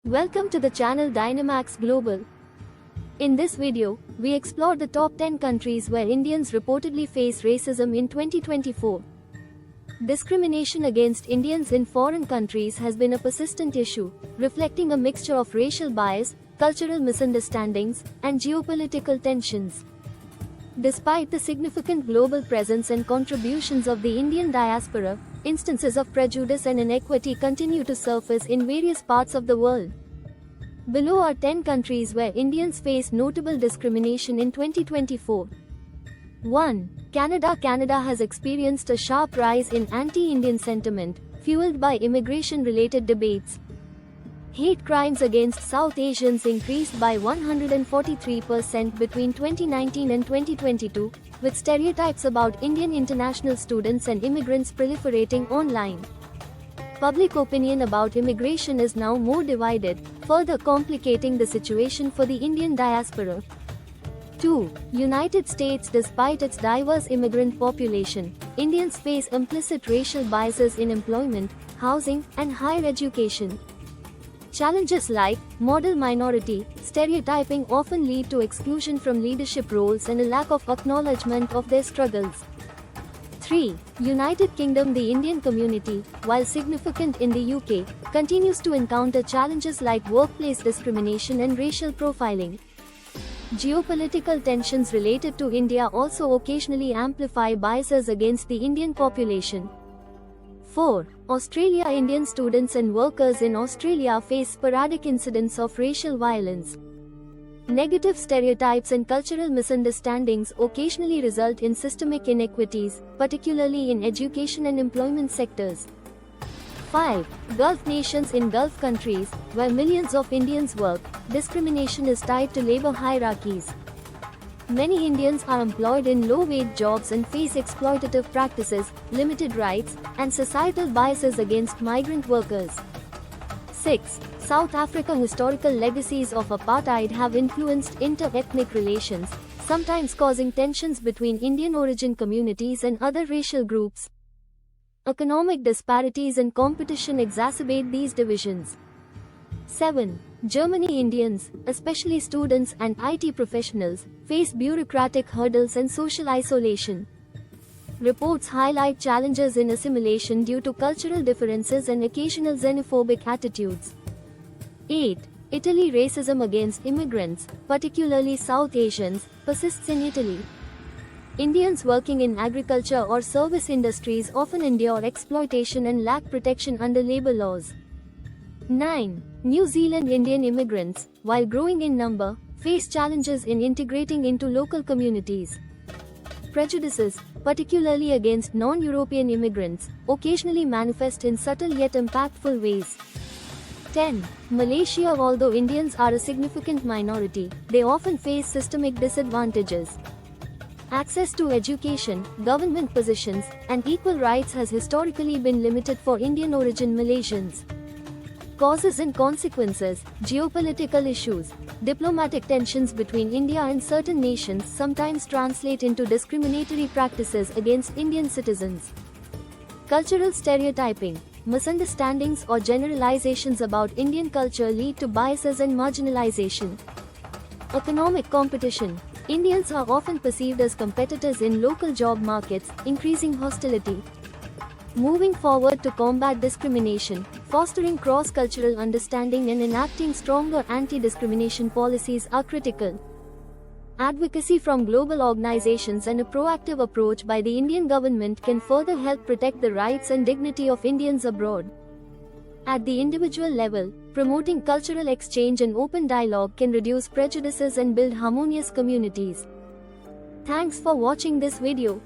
Welcome to the channel Dynamax Global. In this video, we explore the top 10 countries where Indians reportedly face racism in 2024. Discrimination against Indians in foreign countries has been a persistent issue, reflecting a mixture of racial bias, cultural misunderstandings, and geopolitical tensions. Despite the significant global presence and contributions of the Indian diaspora, instances of prejudice and inequity continue to surface in various parts of the world. Below are 10 countries where Indians face notable discrimination in 2024. 1. Canada. Canada has experienced a sharp rise in anti-Indian sentiment, fueled by immigration-related debates. Hate crimes against South Asians increased by 143% between 2019 and 2022, with stereotypes about Indian international students and immigrants proliferating online. Public opinion about immigration is now more divided, further complicating the situation for the Indian diaspora. 2. United States. Despite its diverse immigrant population, Indians face implicit racial biases in employment, housing, and higher education. Challenges like model minority stereotyping often lead to exclusion from leadership roles and a lack of acknowledgement of their struggles. 3. United Kingdom. The Indian community, while significant in the UK, continues to encounter challenges like workplace discrimination and racial profiling. Geopolitical tensions related to India also occasionally amplify biases against the Indian population. 4. Australia. Indian students and workers in Australia face sporadic incidents of racial violence. Negative stereotypes and cultural misunderstandings occasionally result in systemic inequities, particularly in education and employment sectors. 5. Gulf nations. In Gulf countries, where millions of Indians work, discrimination is tied to labor hierarchies. Many Indians are employed in low-wage jobs and face exploitative practices, limited rights, and societal biases against migrant workers. 6. South Africa. Historical legacies of apartheid have influenced inter-ethnic relations, sometimes causing tensions between Indian-origin communities and other racial groups. Economic disparities and competition exacerbate these divisions. 7. Germany. Indians, especially students and IT professionals, face bureaucratic hurdles and social isolation. Reports highlight challenges in assimilation due to cultural differences and occasional xenophobic attitudes. 8. Italy. Racism against immigrants, particularly South Asians, persists in Italy. Indians working in agriculture or service industries often endure exploitation and lack protection under labor laws. 9. New Zealand. Indian immigrants, while growing in number, face challenges in integrating into local communities. Prejudices, particularly against non-European immigrants, occasionally manifest in subtle yet impactful ways. 10. Malaysia. Although Indians are a significant minority, they often face systemic disadvantages. Access to education, government positions, and equal rights has historically been limited for Indian-origin Malaysians. Causes and consequences. Geopolitical issues. Diplomatic tensions between India and certain nations sometimes translate into discriminatory practices against Indian citizens. Cultural stereotyping. Misunderstandings or generalizations about Indian culture lead to biases and marginalization. Economic competition. Indians are often perceived as competitors in local job markets, increasing hostility. Moving forward to combat discrimination, fostering cross-cultural understanding and enacting stronger anti-discrimination policies are critical. Advocacy from global organizations and a proactive approach by the Indian government can further help protect the rights and dignity of Indians abroad. At the individual level, promoting cultural exchange and open dialogue can reduce prejudices and build harmonious communities. Thanks for watching this video.